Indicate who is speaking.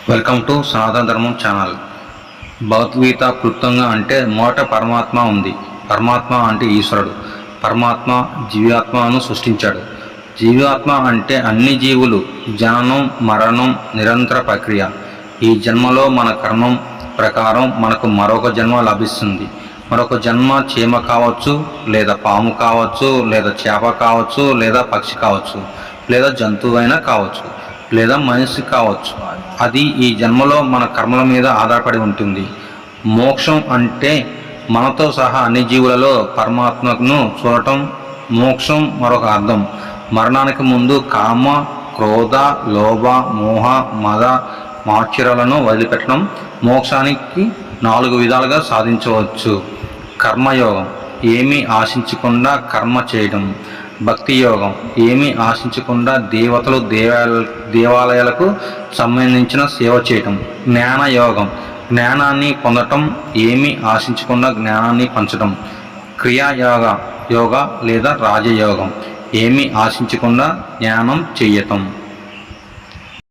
Speaker 1: Welcome to సనాతన ధర్మం channel. Bhagavad Gita క్లుప్తంగా అంటే మొదట పరమాత్మ ఉంది. పరమాత్మ అంటే ఈశ్వరుడు. పరమాత్మ జీవాత్మను సృష్టించాడు. జీవాత్మ అంటే అన్ని జీవులు. జననం మరణం నిరంతర ప్రక్రియ. ఈ జన్మలో మన కర్మం ప్రకారం మనకు మరొక జన్మ లభిస్తుంది. మరొక జన్మ చీమ కావచ్చు, లేదా పాము కావచ్చు, లేదా చేప కావచ్చు, లేదా పక్షి కావచ్చు, లేదా జంతువైనా కావచ్చు, లేదా మనిషి కావచ్చు. అది ఈ జన్మలో మన కర్మల మీద ఆధారపడి ఉంటుంది. మోక్షం అంటే మనతో సహా అన్ని జీవులలో పరమాత్మను చూడటం. మోక్షం మరొక అర్థం మరణానికి ముందు కామ, క్రోధ, లోభ, మోహ, మద, మాత్సర్యాలను వదిలిపెట్టడం. మోక్షానికి 4 విధాలుగా సాధించవచ్చు. కర్మయోగం, ఏమీ ఆశించకుండా కర్మ చేయడం. భక్తి యోగం, ఏమీ ఆశించకుండా దేవాలయాలకు సంబంధించిన సేవ చేయటం. జ్ఞానయోగం, జ్ఞానాన్ని పొందటం, ఏమీ ఆశించకుండా జ్ఞానాన్ని పంచడం. క్రియాయోగ లేదా రాజయోగం, ఏమీ ఆశించకుండా జ్ఞానం చెయ్యటం.